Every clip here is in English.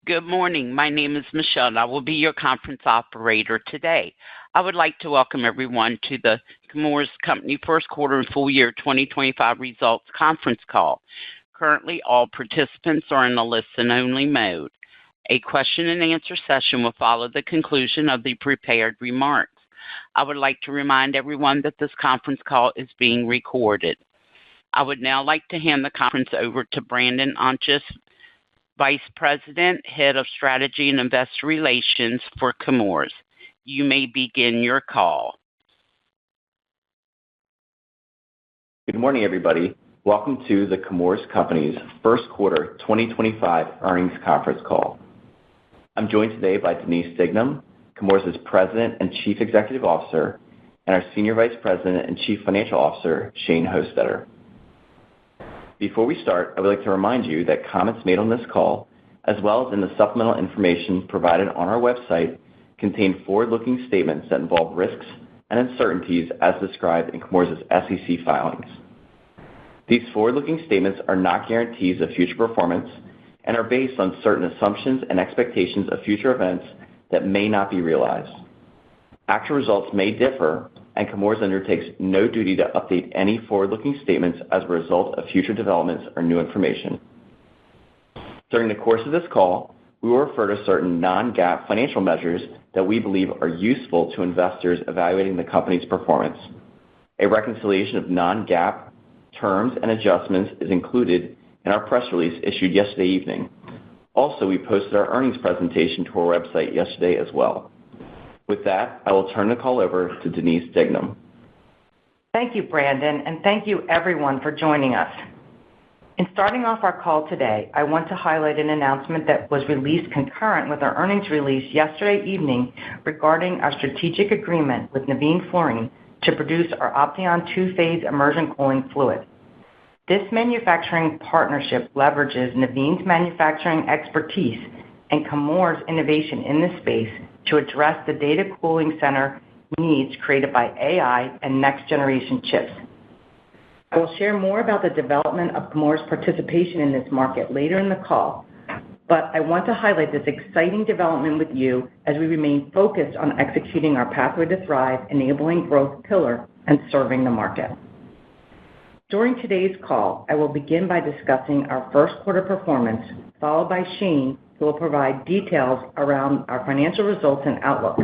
Good morning. My name is Michelle, and I will be your conference operator today. I would like to welcome everyone to the Chemours Company First Quarter and Full Year 2025 Results Conference Call. Currently, all participants are in a listen-only mode. A question-and-answer session will follow the conclusion of the prepared remarks. I would like to remind everyone that this conference call is being recorded. I would now like to hand the conference over to Brandon Ontjes, Vice President, Head of Strategy and Investor Relations for Chemours. You may begin your call. Good morning, everybody. Welcome to the Chemours Company's First Quarter 2025 Earnings Conference Call. I'm joined today by Denise Dignam, Chemours' President and Chief Executive Officer, and our Senior Vice President and Chief Financial Officer, Shane Hostetter. Before we start, I would like to remind you that comments made on this call, as well as in the supplemental information provided on our website, contain forward-looking statements that involve risks and uncertainties as described in Chemours' SEC filings. These forward-looking statements are not guarantees of future performance and are based on certain assumptions and expectations of future events that may not be realized. Actual results may differ, and Chemours undertakes no duty to update any forward-looking statements as a result of future developments or new information. During the course of this call, we will refer to certain non-GAAP financial measures that we believe are useful to investors evaluating the company's performance. A reconciliation of non-GAAP terms and adjustments is included in our press release issued yesterday evening. Also, we posted our earnings presentation to our website yesterday as well. With that, I will turn the call over to Denise Dignam. Thank you, Brandon, and thank you, everyone, for joining us. In starting off our call today, I want to highlight an announcement that was released concurrent with our earnings release yesterday evening regarding our strategic agreement with Nafion Fluorine to produce our Opteon two-phase immersion cooling fluid. This manufacturing partnership leverages Nafion's manufacturing expertise and Chemours' innovation in this space to address the data cooling center needs created by AI and next-generation chips. I will share more about the development of Chemours' participation in this market later in the call, but I want to highlight this exciting development with you as we remain focused on executing our Pathway to Thrive, enabling growth pillar, and serving the market. During today's call, I will begin by discussing our first quarter performance, followed by Shane, who will provide details around our financial results and outlook.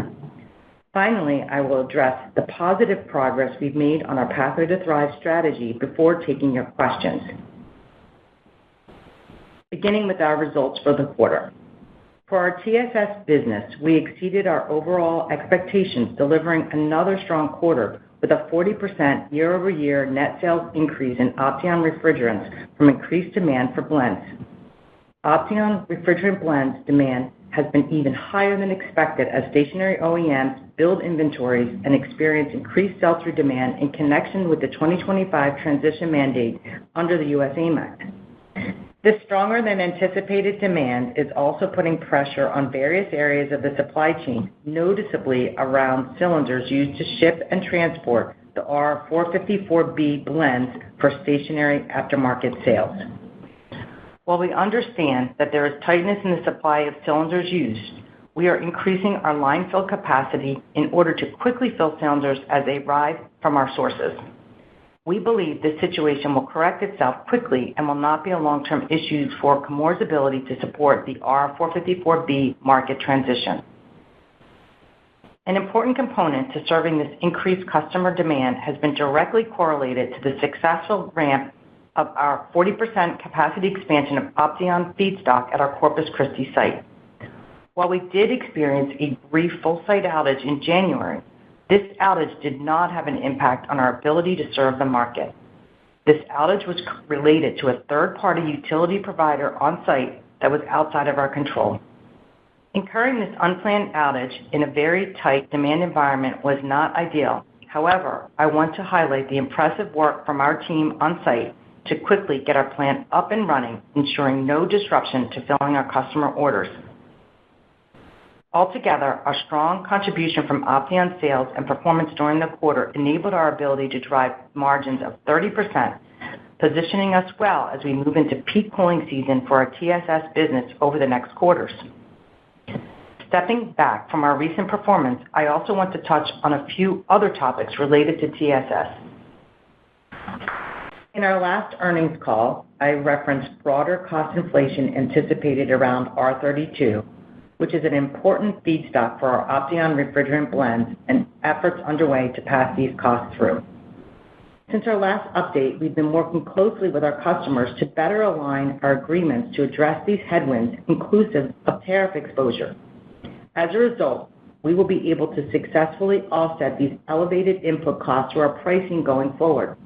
Finally, I will address the positive progress we've made on our Pathway to Thrive strategy before taking your questions. Beginning with our results for the quarter. For our TSS business, we exceeded our overall expectations, delivering another strong quarter with a 40% year-over-year net sales increase in Opteon refrigerants from increased demand for blends. Opteon refrigerant blends demand has been even higher than expected as stationary OEMs build inventories and experience increased sell-through demand in connection with the 2025 transition mandate under the U.S. AIM Act. This stronger than anticipated demand is also putting pressure on various areas of the supply chain, noticeably around cylinders used to ship and transport the R-454B blends for stationary aftermarket sales. While we understand that there is tightness in the supply of cylinders used, we are increasing our line fill capacity in order to quickly fill cylinders as they arrive from our sources. We believe this situation will correct itself quickly and will not be a long-term issue for Chemours' ability to support the R-454B market transition. An important component to serving this increased customer demand has been directly correlated to the successful ramp of our 40% capacity expansion of Opteon feedstock at our Corpus Christi site. While we did experience a brief full-site outage in January, this outage did not have an impact on our ability to serve the market. This outage was related to a third-party utility provider on site that was outside of our control. Incurring this unplanned outage in a very tight demand environment was not ideal. However, I want to highlight the impressive work from our team on site to quickly get our plant up and running, ensuring no disruption to filling our customer orders. Altogether, our strong contribution from Opteon sales and performance during the quarter enabled our ability to drive margins of 30%, positioning us well as we move into peak cooling season for our TSS business over the next quarters. Stepping back from our recent performance, I also want to touch on a few other topics related to TSS. In our last earnings call, I referenced broader cost inflation anticipated around R32, which is an important feedstock for our Opteon refrigerant blends and efforts underway to pass these costs through. Since our last update, we've been working closely with our customers to better align our agreements to address these headwinds, inclusive of tariff exposure. As a result, we will be able to successfully offset these elevated input costs through our pricing going forward.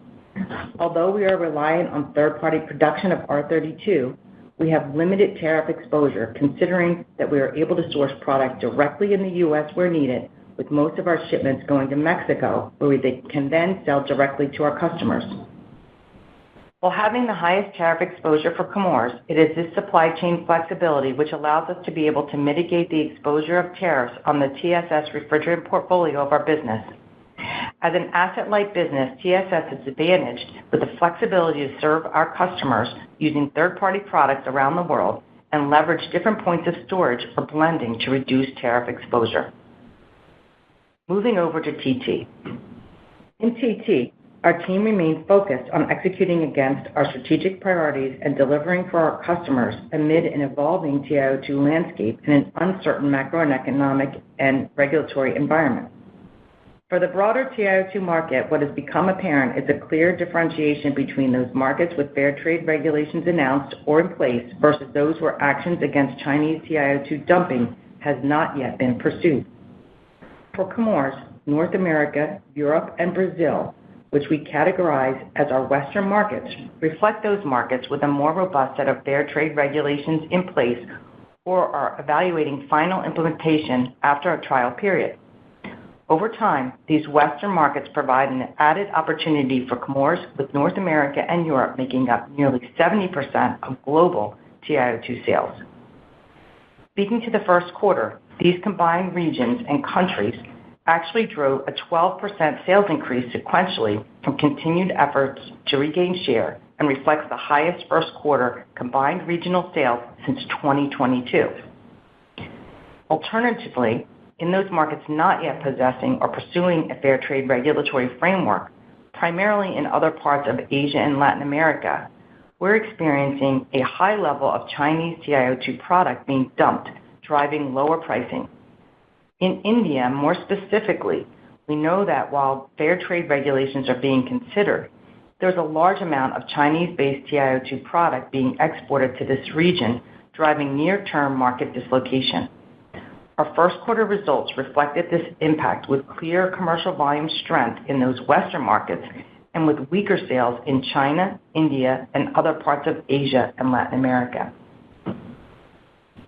Although we are reliant on third-party production of R32, we have limited tariff exposure considering that we are able to source product directly in the U.S. where needed, with most of our shipments going to Mexico, where they can then sell directly to our customers. While having the highest tariff exposure for Chemours, it is this supply chain flexibility which allows us to be able to mitigate the exposure of tariffs on the TSS refrigerant portfolio of our business. As an asset-light business, TSS is advantaged with the flexibility to serve our customers using third-party products around the world and leverage different points of storage or blending to reduce tariff exposure. Moving over to TT. In TT, our team remains focused on executing against our strategic priorities and delivering for our customers amid an evolving TiO2 landscape in an uncertain macroeconomic and regulatory environment. For the broader TiO2 market, what has become apparent is a clear differentiation between those markets with fair trade regulations announced or in place versus those where actions against Chinese TiO2 dumping has not yet been pursued. For Chemours, North America, Europe, and Brazil, which we categorize as our Western markets, reflect those markets with a more robust set of fair trade regulations in place or are evaluating final implementation after a trial period. Over time, these Western markets provide an added opportunity for Chemours, with North America and Europe making up nearly 70% of global TiO2 sales. Speaking to the first quarter, these combined regions and countries actually drove a 12% sales increase sequentially from continued efforts to regain share and reflects the highest first quarter combined regional sales since 2022. Alternatively, in those markets not yet possessing or pursuing a fair trade regulatory framework, primarily in other parts of Asia and Latin America, we're experiencing a high level of Chinese TiO2 product being dumped, driving lower pricing. In India, more specifically, we know that while fair trade regulations are being considered, there's a large amount of Chinese-based TiO2 product being exported to this region, driving near-term market dislocation. Our first quarter results reflected this impact with clear commercial volume strength in those Western markets and with weaker sales in China, India, and other parts of Asia and Latin America.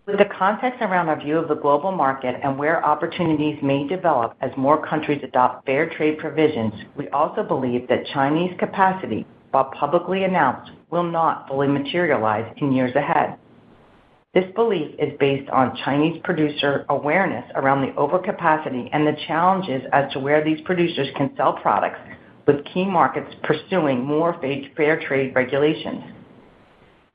With the context around our view of the global market and where opportunities may develop as more countries adopt fair trade provisions, we also believe that Chinese capacity, while publicly announced, will not fully materialize in years ahead. This belief is based on Chinese producer awareness around the overcapacity and the challenges as to where these producers can sell products, with key markets pursuing more fair trade regulations.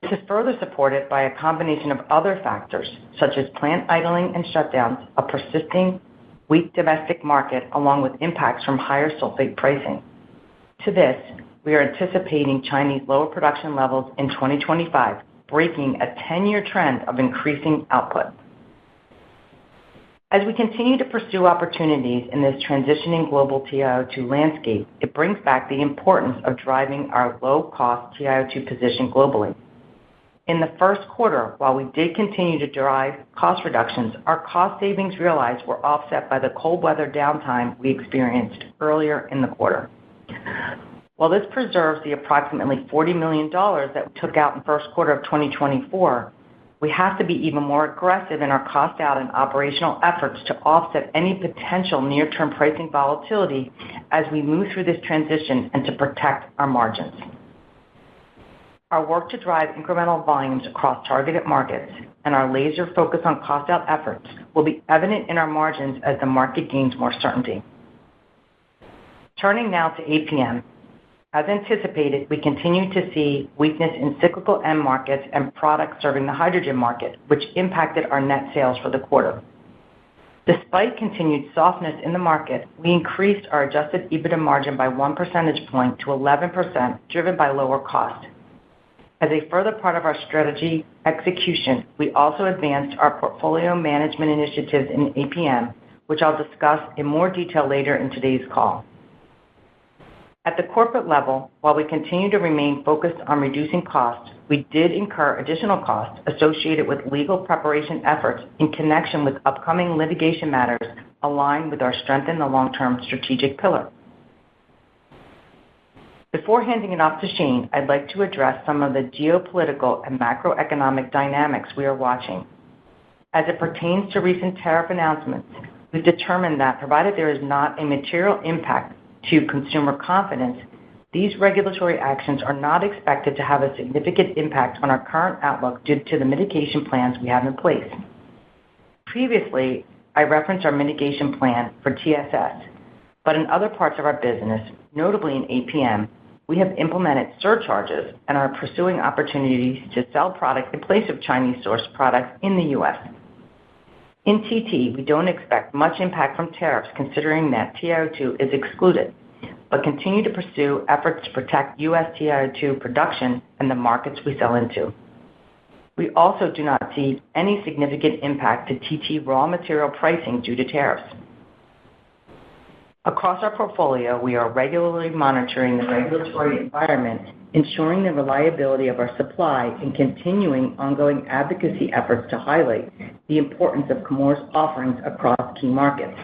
This is further supported by a combination of other factors, such as plant idling and shutdowns, a persisting weak domestic market, along with impacts from higher sulfate pricing. To this, we are anticipating Chinese lower production levels in 2025, breaking a 10-year trend of increasing output. As we continue to pursue opportunities in this transitioning global TiO2 landscape, it brings back the importance of driving our low-cost TiO2 position globally. In the first quarter, while we did continue to drive cost reductions, our cost savings realized were offset by the cold weather downtime we experienced earlier in the quarter. While this preserves the approximately $40 million that we took out in the first quarter of 2024, we have to be even more aggressive in our cost out and operational efforts to offset any potential near-term pricing volatility as we move through this transition and to protect our margins. Our work to drive incremental volumes across targeted markets and our laser focus on cost out efforts will be evident in our margins as the market gains more certainty. Turning now to APM. As anticipated, we continue to see weakness in cyclical end markets and products serving the hydrogen market, which impacted our net sales for the quarter. Despite continued softness in the market, we increased our adjusted EBITDA margin by 1 percentage point to 11%, driven by lower cost. As a further part of our strategy execution, we also advanced our portfolio management initiatives in APM, which I'll discuss in more detail later in today's call. At the corporate level, while we continue to remain focused on reducing costs, we did incur additional costs associated with legal preparation efforts in connection with upcoming litigation matters aligned with our strengthen the long-term strategic pillar. Before handing it off to Shane, I'd like to address some of the geopolitical and macroeconomic dynamics we are watching. As it pertains to recent tariff announcements, we've determined that provided there is not a material impact to consumer confidence, these regulatory actions are not expected to have a significant impact on our current outlook due to the mitigation plans we have in place. Previously, I referenced our mitigation plan for TSS, but in other parts of our business, notably in APM, we have implemented surcharges and are pursuing opportunities to sell product in place of Chinese-sourced products in the U.S. In TT, we don't expect much impact from tariffs considering that TiO2 is excluded, but continue to pursue efforts to protect U.S. TiO2 production and the markets we sell into. We also do not see any significant impact to TT raw material pricing due to tariffs. Across our portfolio, we are regularly monitoring the regulatory environment, ensuring the reliability of our supply, and continuing ongoing advocacy efforts to highlight the importance of Chemours' offerings across key markets.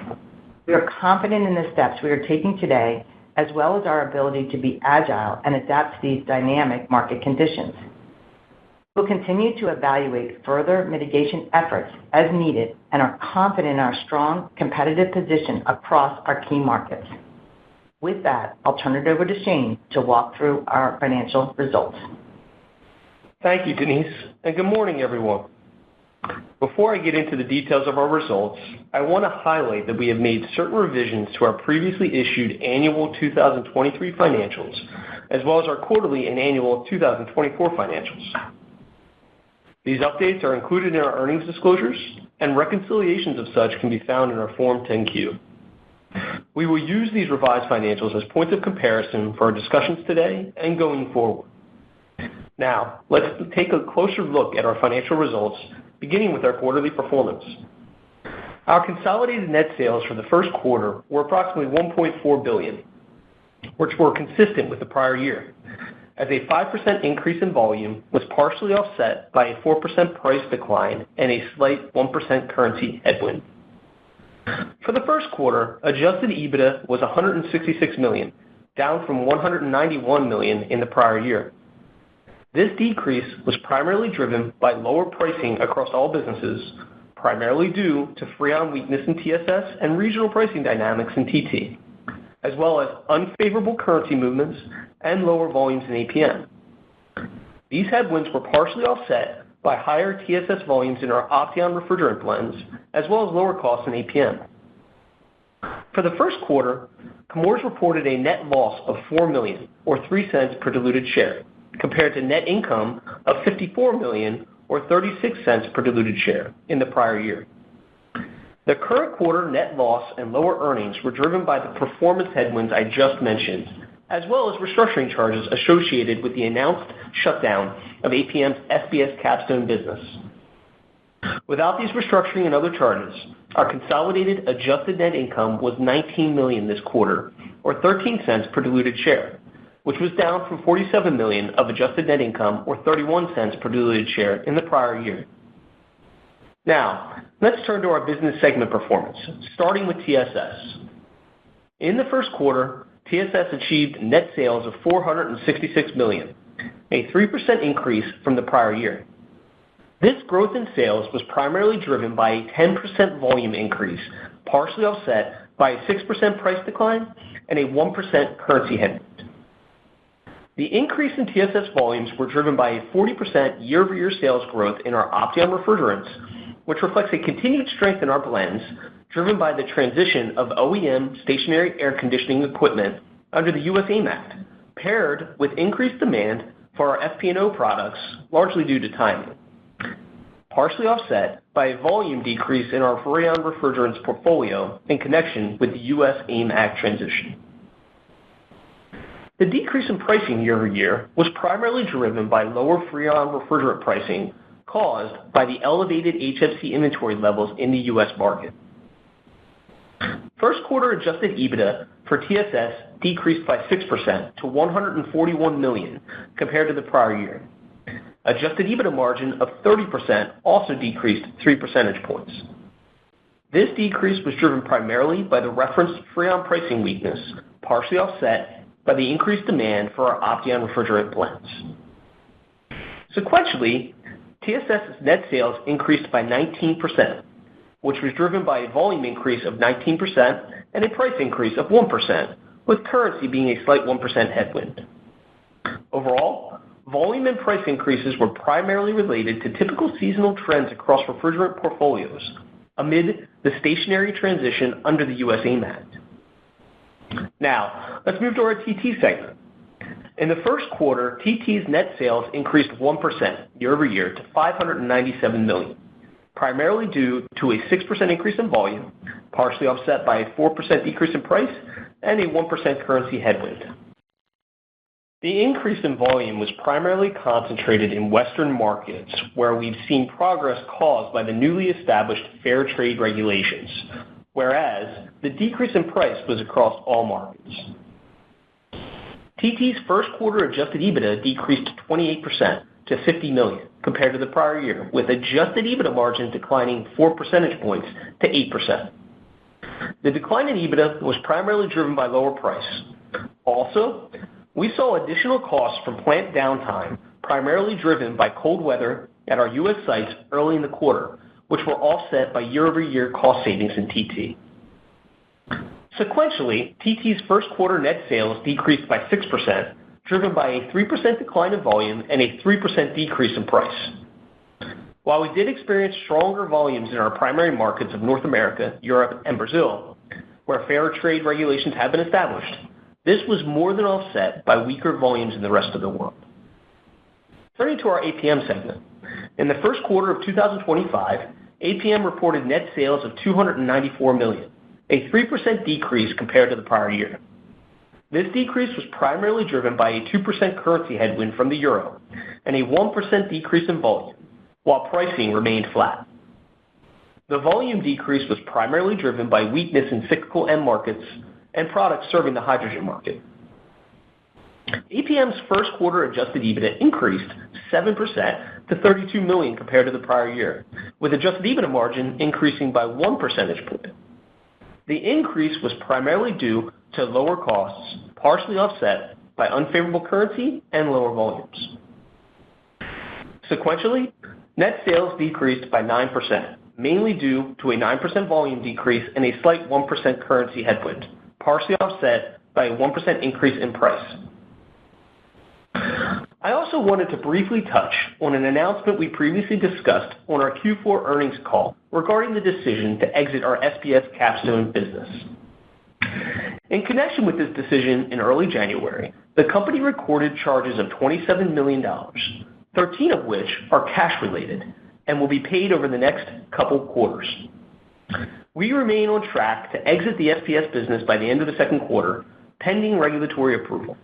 We are confident in the steps we are taking today, as well as our ability to be agile and adapt to these dynamic market conditions. We'll continue to evaluate further mitigation efforts as needed and are confident in our strong competitive position across our key markets. With that, I'll turn it over to Shane to walk through our financial results. Thank you, Denise, and good morning, everyone. Before I get into the details of our results, I want to highlight that we have made certain revisions to our previously issued annual 2023 financials, as well as our quarterly and annual 2024 financials. These updates are included in our earnings disclosures, and reconciliations of such can be found in our Form 10-Q. We will use these revised financials as points of comparison for our discussions today and going forward. Now, let's take a closer look at our financial results, beginning with our quarterly performance. Our consolidated net sales for the first quarter were approximately $1.4 billion, which were consistent with the prior year, as a 5% increase in volume was partially offset by a 4% price decline and a slight 1% currency headwind. For the first quarter, adjusted EBITDA was $166 million, down from $191 million in the prior year. This decrease was primarily driven by lower pricing across all businesses, primarily due to Freon weakness in TSS and regional pricing dynamics in TT, as well as unfavorable currency movements and lower volumes in APM. These headwinds were partially offset by higher TSS volumes in our Opteon refrigerant blends, as well as lower costs in APM. For the first quarter, Chemours reported a net loss of $4 million, or 3 cents per diluted share, compared to net income of $54 million, or 36 cents per diluted share in the prior year. The current quarter net loss and lower earnings were driven by the performance headwinds I just mentioned, as well as restructuring charges associated with the announced shutdown of APM's SBS Capstone business. Without these restructuring and other charges, our consolidated adjusted net income was $19 million this quarter, or 13 cents per diluted share, which was down from $47 million of adjusted net income, or 31 cents per diluted share in the prior year. Now, let's turn to our business segment performance, starting with TSS. In the first quarter, TSS achieved net sales of $466 million, a 3% increase from the prior year. This growth in sales was primarily driven by a 10% volume increase, partially offset by a 6% price decline and a 1% currency headwind. The increase in TSS volumes were driven by a 40% year-over-year sales growth in our Opteon refrigerants, which reflects a continued strength in our blends, driven by the transition of OEM stationary air conditioning equipment under the U.S. AIM Act, paired with increased demand for our FP&O products, largely due to timing, partially offset by a volume decrease in our Freon refrigerants portfolio in connection with the U.S. AIM Act transition. The decrease in pricing year-over-year was primarily driven by lower Freon refrigerant pricing caused by the elevated HFC inventory levels in the U.S. market. First quarter adjusted EBITDA for TSS decreased by 6% to $141 million compared to the prior year. Adjusted EBITDA margin of 30% also decreased 3 percentage points. This decrease was driven primarily by the referenced Freon pricing weakness, partially offset by the increased demand for our Opteon refrigerant blends. Sequentially, TSS's net sales increased by 19%, which was driven by a volume increase of 19% and a price increase of 1%, with currency being a slight 1% headwind. Overall, volume and price increases were primarily related to typical seasonal trends across refrigerant portfolios amid the stationary transition under the U.S. AIM Act. Now, let's move to our TT segment. In the first quarter, TT's net sales increased 1% year-over-year to $597 million, primarily due to a 6% increase in volume, partially offset by a 4% decrease in price and a 1% currency headwind. The increase in volume was primarily concentrated in Western markets, where we've seen progress caused by the newly established fair trade regulations, whereas the decrease in price was across all markets. TT's first quarter adjusted EBITDA decreased 28% to $50 million compared to the prior year, with adjusted EBITDA margin declining 4 percentage points to 8%. The decline in EBITDA was primarily driven by lower price. Also, we saw additional costs from plant downtime, primarily driven by cold weather at our U.S. sites early in the quarter, which were offset by year-over-year cost savings in TT. Sequentially, TT's first quarter net sales decreased by 6%, driven by a 3% decline in volume and a 3% decrease in price. While we did experience stronger volumes in our primary markets of North America, Europe, and Brazil, where fair trade regulations have been established, this was more than offset by weaker volumes in the rest of the world. Turning to our APM segment. In the first quarter of 2025, APM reported net sales of $294 million, a 3% decrease compared to the prior year. This decrease was primarily driven by a 2% currency headwind from the euro and a 1% decrease in volume, while pricing remained flat. The volume decrease was primarily driven by weakness in cyclical end markets and products serving the hydrogen market. APM's first quarter adjusted EBITDA increased 7% to $32 million compared to the prior year, with adjusted EBITDA margin increasing by 1 percentage point. The increase was primarily due to lower costs, partially offset by unfavorable currency and lower volumes. Sequentially, net sales decreased by 9%, mainly due to a 9% volume decrease and a slight 1% currency headwind, partially offset by a 1% increase in price. I also wanted to briefly touch on an announcement we previously discussed on our Q4 earnings call regarding the decision to exit our SPS capstone business. In connection with this decision in early January, the company recorded charges of $27 million, 13 of which are cash-related and will be paid over the next couple quarters. We remain on track to exit the SPS business by the end of the second quarter, pending regulatory approval.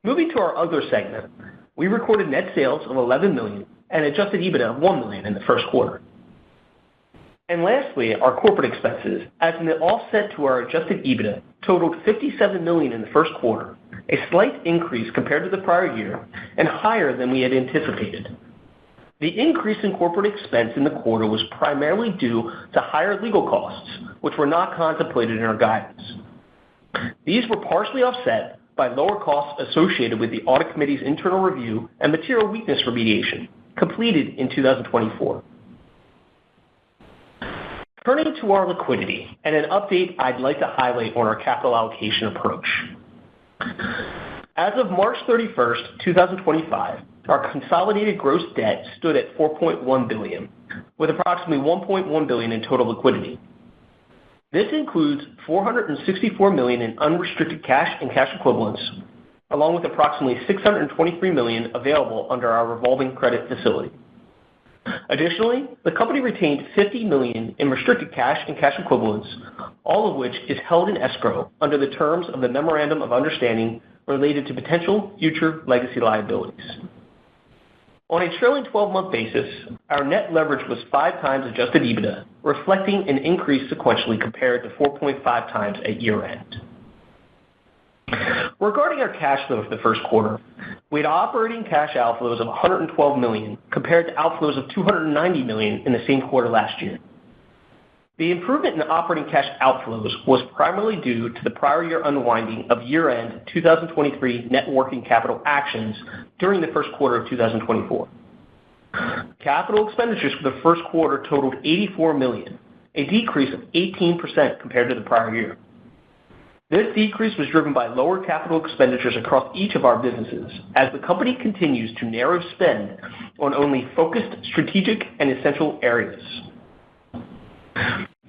Moving to our other segment, we recorded net sales of $11 million and adjusted EBITDA of $1 million in the first quarter. And lastly, our corporate expenses, as an offset to our adjusted EBITDA, totaled $57 million in the first quarter, a slight increase compared to the prior year and higher than we had anticipated. The increase in corporate expense in the quarter was primarily due to higher legal costs, which were not contemplated in our guidance. These were partially offset by lower costs associated with the audit committee's internal review and material weakness remediation completed in 2024. Turning to our liquidity and an update I'd like to highlight on our capital allocation approach. As of March 31st, 2025, our consolidated gross debt stood at $4.1 billion, with approximately $1.1 billion in total liquidity. This includes $464 million in unrestricted cash and cash equivalents, along with approximately $623 million available under our revolving credit facility. Additionally, the company retained $50 million in restricted cash and cash equivalents, all of which is held in escrow under the terms of the Memorandum of Understanding related to potential future legacy liabilities. On a trailing 12-month basis, our net leverage was 5 times adjusted EBITDA, reflecting an increase sequentially compared to 4.5 times at year-end. Regarding our cash flow for the first quarter, we had operating cash outflows of $112 million compared to outflows of $290 million in the same quarter last year. The improvement in operating cash outflows was primarily due to the prior year unwinding of year-end 2023 net working capital actions during the first quarter of 2024. Capital expenditures for the first quarter totaled $84 million, a decrease of 18% compared to the prior year. This decrease was driven by lower capital expenditures across each of our businesses as the company continues to narrow spend on only focused strategic and essential areas.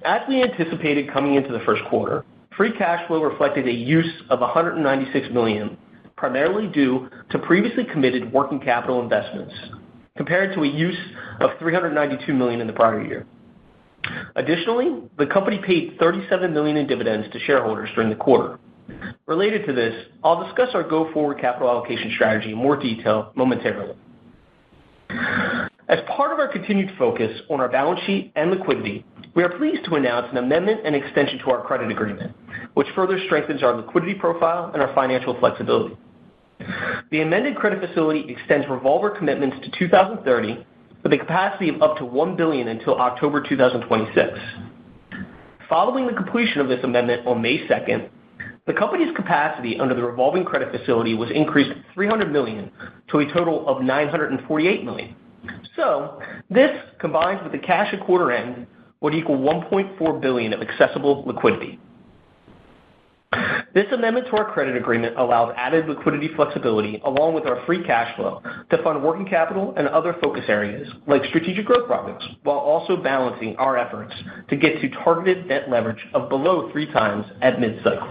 As we anticipated coming into the first quarter, free cash flow reflected a use of $196 million, primarily due to previously committed working capital investments, compared to a use of $392 million in the prior year. Additionally, the company paid $37 million in dividends to shareholders during the quarter. Related to this, I'll discuss our go-forward capital allocation strategy in more detail momentarily. As part of our continued focus on our balance sheet and liquidity, we are pleased to announce an amendment and extension to our credit agreement, which further strengthens our liquidity profile and our financial flexibility. The amended credit facility extends revolver commitments to 2030 with a capacity of up to $1 billion until October 2026. Following the completion of this amendment on May 2nd, the company's capacity under the revolving credit facility was increased $300 million to a total of $948 million. So, this, combined with the cash at quarter end, would equal $1.4 billion of accessible liquidity. This amendment to our credit agreement allows added liquidity flexibility along with our free cash flow to fund working capital and other focus areas like strategic growth projects, while also balancing our efforts to get to targeted net leverage of below 3 times at mid-cycle.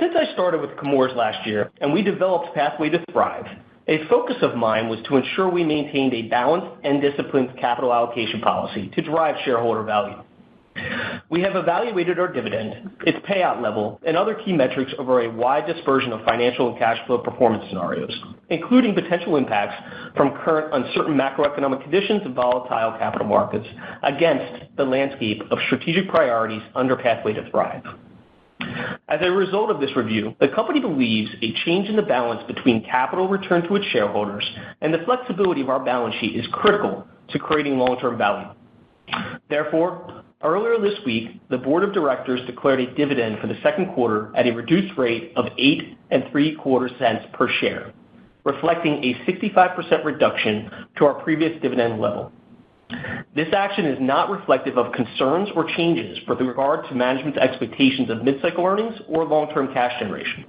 Since I started with Chemours last year and we developed Pathway to Thrive, a focus of mine was to ensure we maintained a balanced and disciplined capital allocation policy to drive shareholder value. We have evaluated our dividend, its payout level, and other key metrics over a wide dispersion of financial and cash flow performance scenarios, including potential impacts from current uncertain macroeconomic conditions and volatile capital markets against the landscape of strategic priorities under Pathway to Thrive. As a result of this review, the company believes a change in the balance between capital return to its shareholders and the flexibility of our balance sheet is critical to creating long-term value. Therefore, earlier this week, the Board of Directors declared a dividend for the second quarter at a reduced rate of 8 3/4 cents per share, reflecting a 65% reduction to our previous dividend level. This action is not reflective of concerns or changes with regard to management's expectations of mid-cycle earnings or long-term cash generation.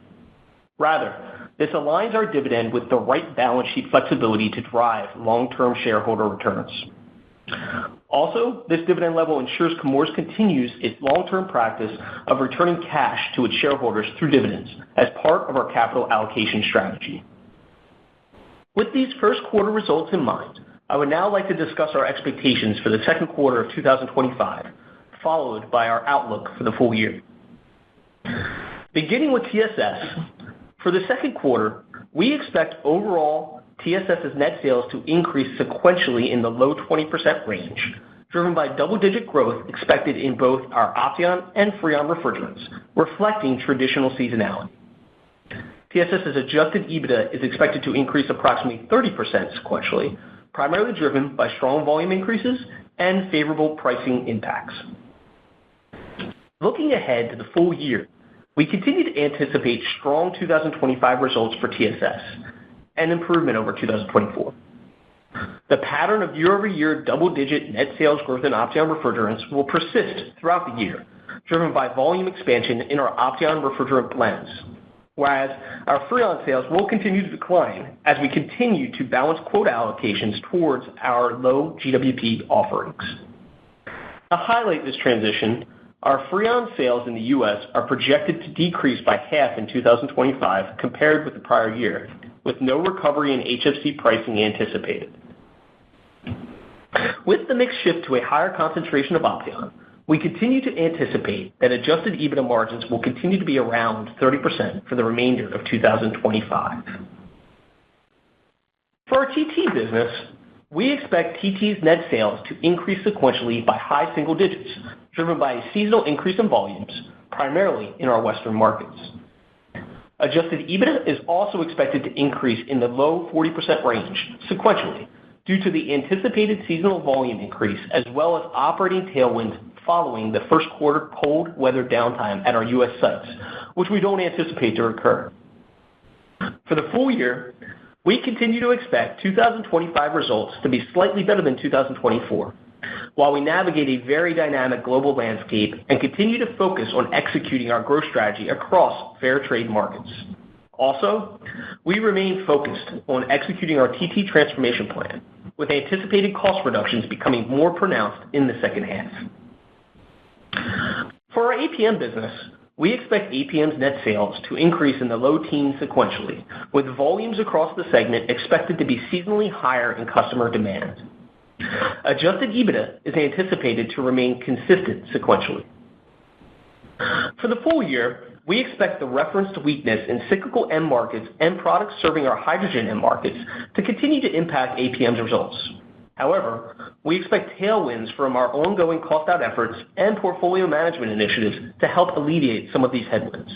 Rather, this aligns our dividend with the right balance sheet flexibility to drive long-term shareholder returns. Also, this dividend level ensures Chemours continues its long-term practice of returning cash to its shareholders through dividends as part of our capital allocation strategy. With these first quarter results in mind, I would now like to discuss our expectations for the second quarter of 2025, followed by our outlook for the full year. Beginning with TSS, for the second quarter, we expect overall TSS's net sales to increase sequentially in the low 20% range, driven by double-digit growth expected in both our Opteon and Freon refrigerants, reflecting traditional seasonality. TSS's adjusted EBITDA is expected to increase approximately 30% sequentially, primarily driven by strong volume increases and favorable pricing impacts. Looking ahead to the full year, we continue to anticipate strong 2025 results for TSS, an improvement over 2024. The pattern of year-over-year double-digit net sales growth in Opteon refrigerants will persist throughout the year, driven by volume expansion in our Opteon refrigerant blends, whereas our Freon sales will continue to decline as we continue to balance quota allocations towards our low GWP offerings. To highlight this transition, our Freon sales in the U.S. are projected to decrease by half in 2025 compared with the prior year, with no recovery in HFC pricing anticipated. With the mix shift to a higher concentration of Opteon, we continue to anticipate that adjusted EBITDA margins will continue to be around 30% for the remainder of 2025. For our TT business, we expect TT's net sales to increase sequentially by high single digits, driven by a seasonal increase in volumes, primarily in our Western markets. Adjusted EBITDA is also expected to increase in the low 40% range sequentially due to the anticipated seasonal volume increase as well as operating tailwinds following the first quarter cold weather downtime at our U.S. sites, which we don't anticipate to recur. For the full year, we continue to expect 2025 results to be slightly better than 2024, while we navigate a very dynamic global landscape and continue to focus on executing our growth strategy across fair trade markets. Also, we remain focused on executing our TT transformation plan, with anticipated cost reductions becoming more pronounced in the second half. For our APM business, we expect APM's net sales to increase in the low teens sequentially, with volumes across the segment expected to be seasonally higher in customer demand. Adjusted EBITDA is anticipated to remain consistent sequentially. For the full year, we expect the referenced weakness in cyclical end markets and products serving our hydrogen end markets to continue to impact APM's results. However, we expect tailwinds from our ongoing cost-out efforts and portfolio management initiatives to help alleviate some of these headwinds.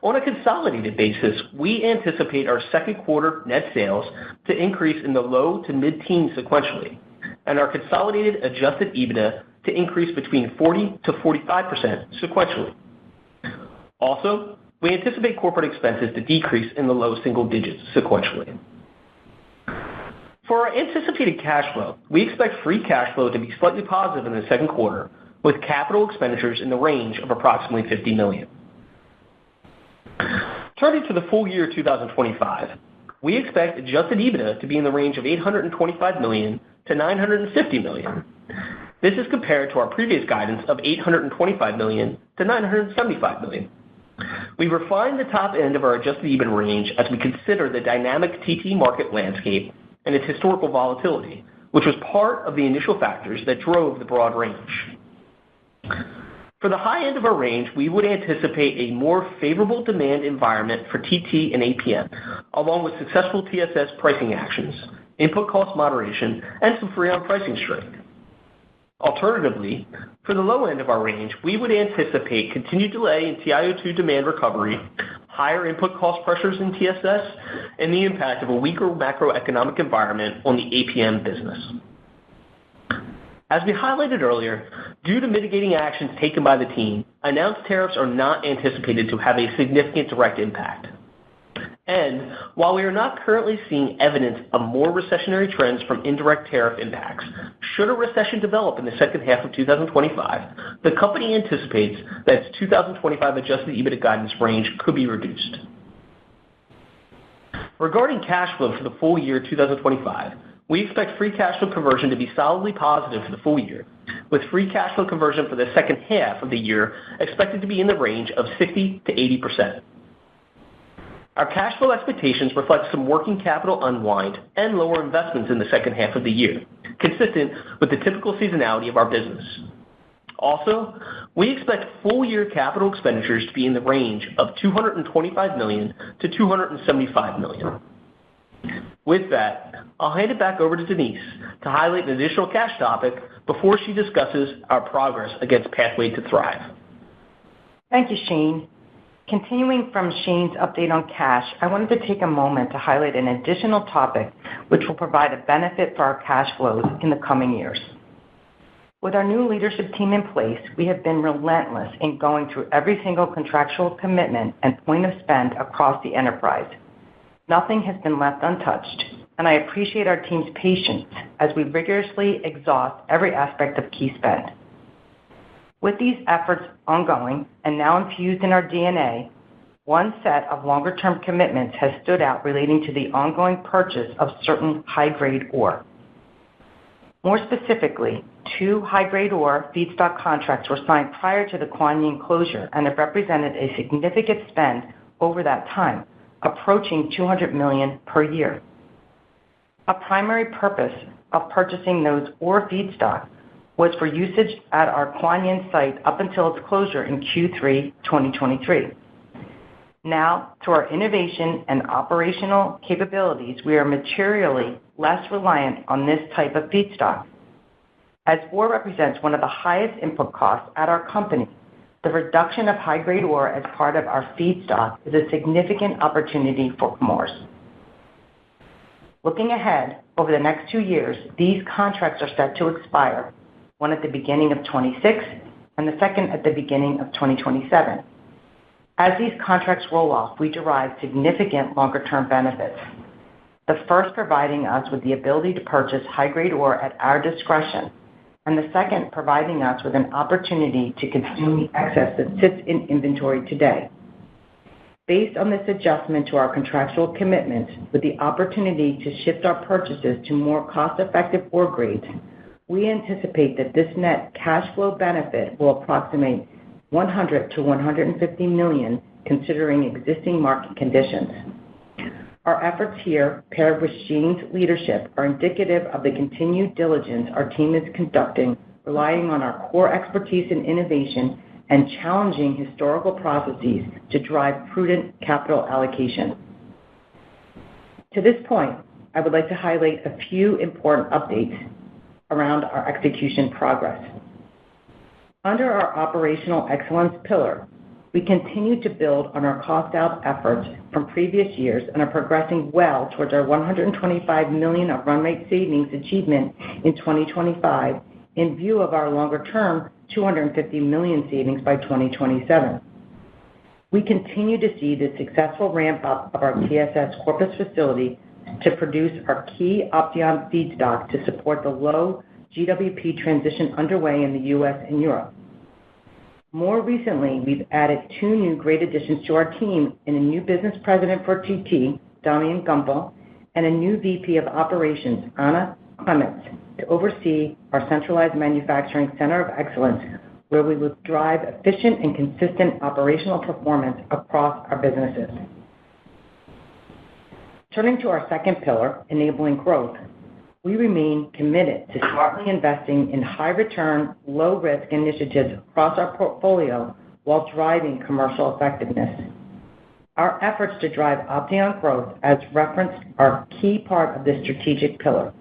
On a consolidated basis, we anticipate our second quarter net sales to increase in the low to mid-teens sequentially, and our consolidated adjusted EBITDA to increase between 40% to 45% sequentially. Also, we anticipate corporate expenses to decrease in the low single digits sequentially. For our anticipated cash flow, we expect free cash flow to be slightly positive in the second quarter, with capital expenditures in the range of approximately $50 million. Turning to the full year 2025, we expect adjusted EBITDA to be in the range of $825 million to $950 million. This is compared to our previous guidance of $825 million to $975 million. We refined the top end of our adjusted EBITDA range as we consider the dynamic TT market landscape and its historical volatility, which was part of the initial factors that drove the broad range. For the high end of our range, we would anticipate a more favorable demand environment for TT and APM, along with successful TSS pricing actions, input cost moderation, and some Freon pricing strength. Alternatively, for the low end of our range, we would anticipate continued delay in TiO2 demand recovery, higher input cost pressures in TSS, and the impact of a weaker macroeconomic environment on the APM business. As we highlighted earlier, due to mitigating actions taken by the team, announced tariffs are not anticipated to have a significant direct impact. And while we are not currently seeing evidence of more recessionary trends from indirect tariff impacts, should a recession develop in the second half of 2025, the company anticipates that its 2025 adjusted EBITDA guidance range could be reduced. Regarding cash flow for the full year 2025, we expect free cash flow conversion to be solidly positive for the full year, with free cash flow conversion for the second half of the year expected to be in the range of 60% to 80%. Our cash flow expectations reflect some working capital unwind and lower investments in the second half of the year, consistent with the typical seasonality of our business. Also, we expect full-year capital expenditures to be in the range of $225 million to $275 million. With that, I'll hand it back over to Denise to highlight an additional cash topic before she discusses our progress against Pathway to Thrive. Thank you, Shane. Continuing from Shane's update on cash, I wanted to take a moment to highlight an additional topic which will provide a benefit for our cash flows in the coming years. With our new leadership team in place, we have been relentless in going through every single contractual commitment and point of spend across the enterprise. Nothing has been left untouched, and I appreciate our team's patience as we rigorously exhaust every aspect of key spend. With these efforts ongoing and now infused in our DNA, one set of longer-term commitments has stood out relating to the ongoing purchase of certain high-grade ore. More specifically, 2 high-grade ore feedstock contracts were signed prior to the Kuan Yin closure and have represented a significant spend over that time, approaching $200 million per year. A primary purpose of purchasing those ore feedstock was for usage at our Kuan Yin site up until its closure in Q3 2023. Now, through our innovation and operational capabilities, we are materially less reliant on this type of feedstock. As ore represents one of the highest input costs at our company, the reduction of high-grade ore as part of our feedstock is a significant opportunity for Chemours. Looking ahead, over the next 2 years, these contracts are set to expire, one at the beginning of 26 and the second at the beginning of 2027. As these contracts roll off, we derive significant longer-term benefits. The first providing us with the ability to purchase high-grade ore at our discretion, and the second providing us with an opportunity to consume the excess that sits in inventory today. Based on this adjustment to our contractual commitments, with the opportunity to shift our purchases to more cost-effective ore grades, we anticipate that this net cash flow benefit will approximate $100 to $150 million, considering existing market conditions. Our efforts here, paired with Shane's leadership, are indicative of the continued diligence our team is conducting, relying on our core expertise in innovation and challenging historical processes to drive prudent capital allocation. To this point, I would like to highlight a few important updates around our execution progress. Under our operational excellence pillar, we continue to build on our cost-out efforts from previous years and are progressing well towards our $125 million of run rate savings achievement in 2025 in view of our longer-term $250 million savings by 2027. We continue to see the successful ramp-up of our TSS Corpus facility to produce our key Opteon feedstock to support the low GWP transition underway in the U.S. and Europe. More recently, we've added 2 new great additions to our team in a new business president for TT, Damian Gumpel, and a new VP of Operations, Anna Clements, to oversee our centralized manufacturing center of excellence, where we will drive efficient and consistent operational performance across our businesses. Turning to our second pillar, enabling growth, we remain committed to smartly investing in high-return, low-risk initiatives across our portfolio while driving commercial effectiveness. Our efforts to drive Opteon growth, as referenced, are a key part of this strategic pillar.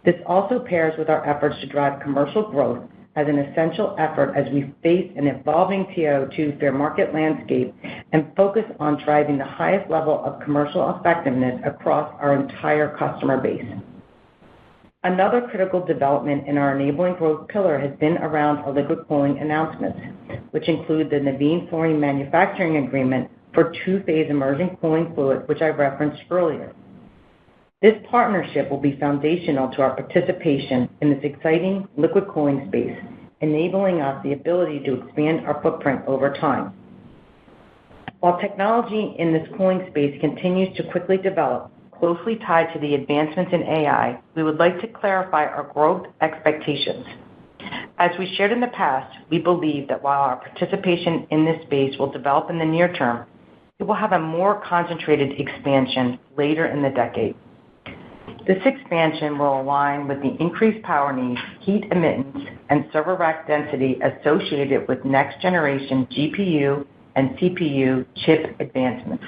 This also pairs with our efforts to drive commercial growth as an essential effort as we face an evolving TiO2 fair market landscape and focus on driving the highest level of commercial effectiveness across our entire customer base. Another critical development in our enabling growth pillar has been around our liquid cooling announcements, which include the Nafion fluorine manufacturing agreement for 2-phase immersion cooling fluid, which I referenced earlier. This partnership will be foundational to our participation in this exciting liquid cooling space, enabling us the ability to expand our footprint over time. While technology in this cooling space continues to quickly develop, closely tied to the advancements in AI, we would like to clarify our growth expectations. As we shared in the past, we believe that while our participation in this space will develop in the near term, it will have a more concentrated expansion later in the decade. This expansion will align with the increased power needs, heat emittance, and server rack density associated with next-generation GPU and CPU chip advancements.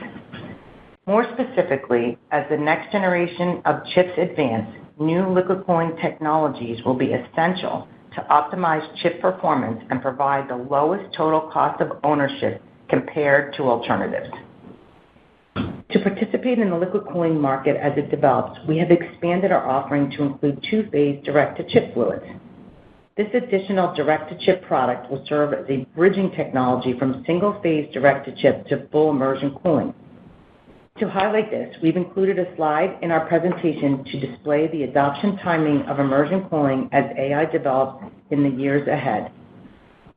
More specifically, as the next generation of chips advance, new liquid cooling technologies will be essential to optimize chip performance and provide the lowest total cost of ownership compared to alternatives. To participate in the liquid cooling market as it develops, we have expanded our offering to include 2-phase direct-to-chip fluids. This additional direct-to-chip product will serve as a bridging technology from single-phase direct-to-chip to full immersion cooling. To highlight this, we've included a slide in our presentation to display the adoption timing of immersion cooling as AI develops in the years ahead.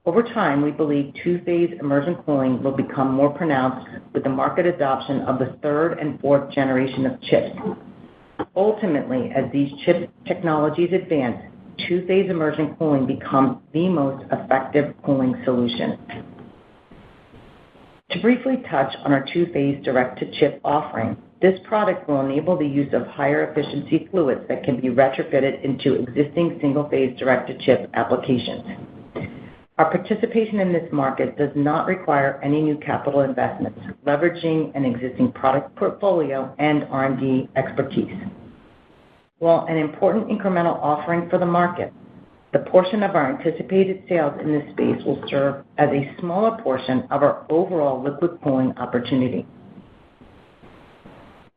Over time, we believe 2-phase immersion cooling will become more pronounced with the market adoption of the 3rd and 4th generation of chips. Ultimately, as these chip technologies advance, two-phase immersion cooling becomes the most effective cooling solution. To briefly touch on our two-phase direct-to-chip offering, this product will enable the use of higher efficiency fluids that can be retrofitted into existing single-phase direct-to-chip applications. Our participation in this market does not require any new capital investments, leveraging an existing product portfolio and R&D expertise. While an important incremental offering for the market, the portion of our anticipated sales in this space will serve as a smaller portion of our overall liquid cooling opportunity.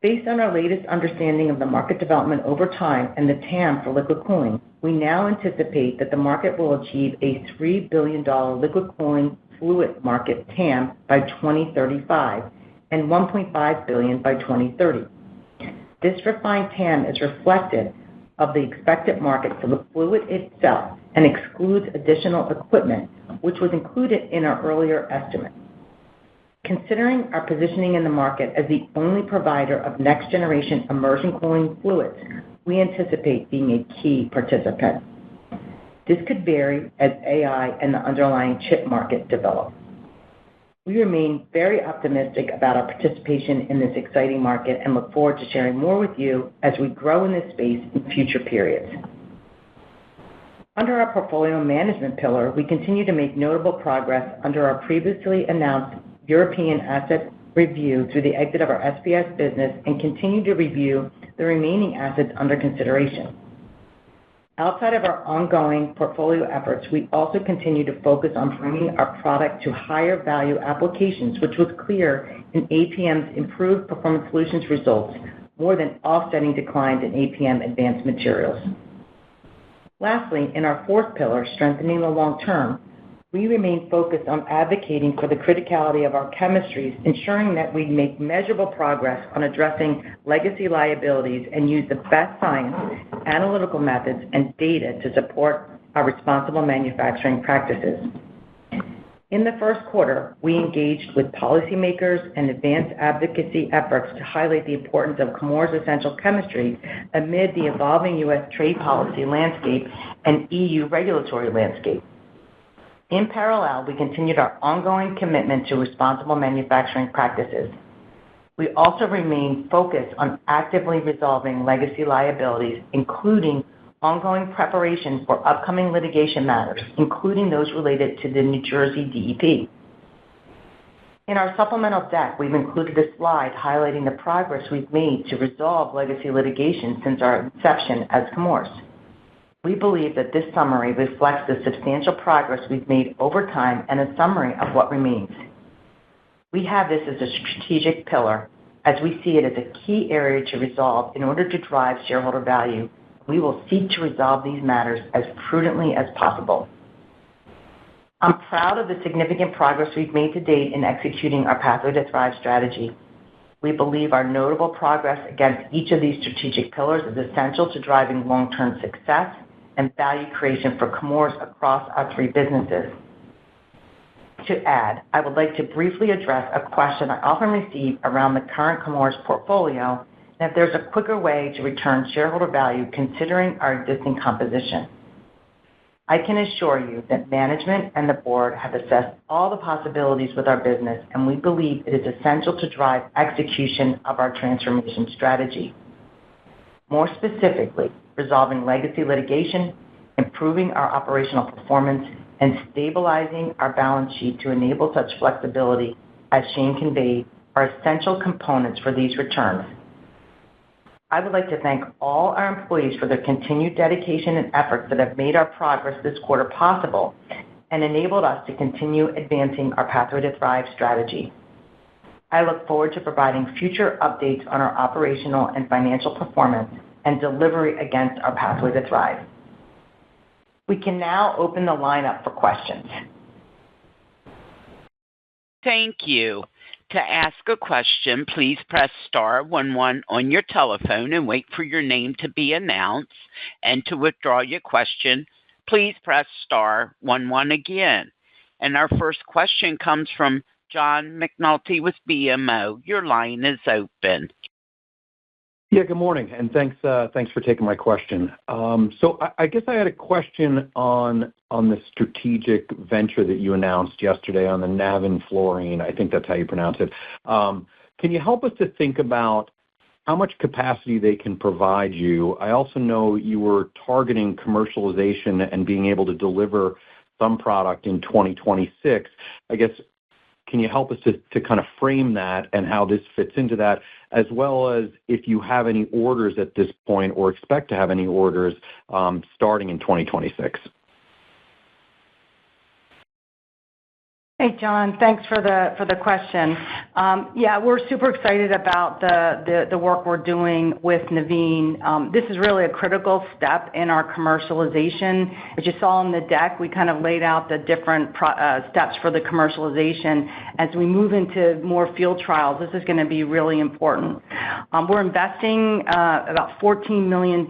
Based on our latest understanding of the market development over time and the TAM for liquid cooling, we now anticipate that the market will achieve a $3 billion liquid cooling fluid market TAM by 2035 and $1.5 billion by 2030. This refined TAM is reflective of the expected market for the fluid itself and excludes additional equipment, which was included in our earlier estimate. Considering our positioning in the market as the only provider of next-generation immersion cooling fluids, we anticipate being a key participant. This could vary as AI and the underlying chip market develop. We remain very optimistic about our participation in this exciting market and look forward to sharing more with you as we grow in this space in future periods. Under our portfolio management pillar, we continue to make notable progress under our previously announced European asset review through the exit of our SPS business and continue to review the remaining assets under consideration. Outside of our ongoing portfolio efforts, we also continue to focus on bringing our product to higher value applications, which was clear in APM's improved performance solutions results, more than offsetting declines in APM advanced materials. Lastly, in our fourth pillar, strengthening the long term, we remain focused on advocating for the criticality of our chemistries, ensuring that we make measurable progress on addressing legacy liabilities and use the best science, analytical methods, and data to support our responsible manufacturing practices. In the first quarter, we engaged with policymakers and advanced advocacy efforts to highlight the importance of Chemours essential chemistry amid the evolving U.S. trade policy landscape and EU regulatory landscape. In parallel, we continued our ongoing commitment to responsible manufacturing practices. We also remain focused on actively resolving legacy liabilities, including ongoing preparation for upcoming litigation matters, including those related to the New Jersey DEP. In our supplemental deck, we've included a slide highlighting the progress we've made to resolve legacy litigation since our inception as Chemours. We believe that this summary reflects the substantial progress we've made over time and a summary of what remains. We have this as a strategic pillar, as we see it as a key area to resolve in order to drive shareholder value. We will seek to resolve these matters as prudently as possible. I'm proud of the significant progress we've made to date in executing our Pathway to Thrive strategy. We believe our notable progress against each of these strategic pillars is essential to driving long-term success and value creation for Chemours across our three businesses. To add, I would like to briefly address a question I often receive around the current Chemours portfolio, and if there's a quicker way to return shareholder value considering our existing composition. I can assure you that management and the board have assessed all the possibilities with our business, and we believe it is essential to drive execution of our transformation strategy. More specifically, resolving legacy litigation, improving our operational performance, and stabilizing our balance sheet to enable such flexibility, as Shane conveyed, are essential components for these returns. I would like to thank all our employees for their continued dedication and efforts that have made our progress this quarter possible and enabled us to continue advancing our Pathway to Thrive strategy. I look forward to providing future updates on our operational and financial performance and delivery against our Pathway to Thrive. We can now open the line up for questions. Thank you. To ask a question, please press star 11 on your telephone and wait for your name to be announced. And to withdraw your question, please press star 11 again. And our first question comes from John McNulty with BMO. Your line is open. Yeah, good morning, and thanks for taking my question. So I guess I had a question on the strategic venture that you announced yesterday on the Nafion fluorine. I think that's how you pronounce it. Can you help us to think about how much capacity they can provide you? I also know you were targeting commercialization and being able to deliver some product in 2026. I guess, can you help us to kind of frame that and how this fits into that, as well as if you have any orders at this point or expect to have any orders starting in 2026? Hey, John, thanks for the question. Yeah, we're super excited about the work we're doing with Nafion. This is really a critical step in our commercialization. As you saw in the deck, we kind of laid out the different steps for the commercialization. As we move into more field trials, this is going to be really important. We're investing about $14 million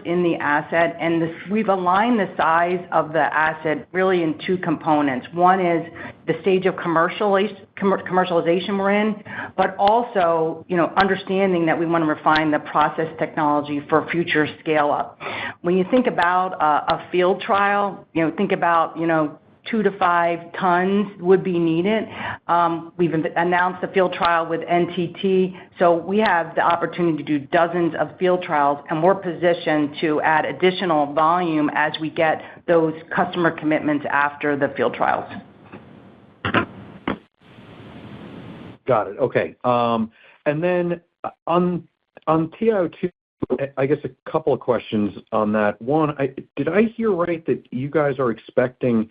in the asset, and we've aligned the size of the asset really in two components. One is the stage of commercialization we're in, but also, understanding that we want to refine the process technology for future scale-up. When you think about a field trial, think about, 2 to 5 tons would be needed. We've announced a field trial with NTT, so we have the opportunity to do dozens of field trials, and we're positioned to add additional volume as we get those customer commitments after the field trials. Got it. Okay. And then on TiO2, I guess a couple of questions on that. One, did I hear right that you guys are expecting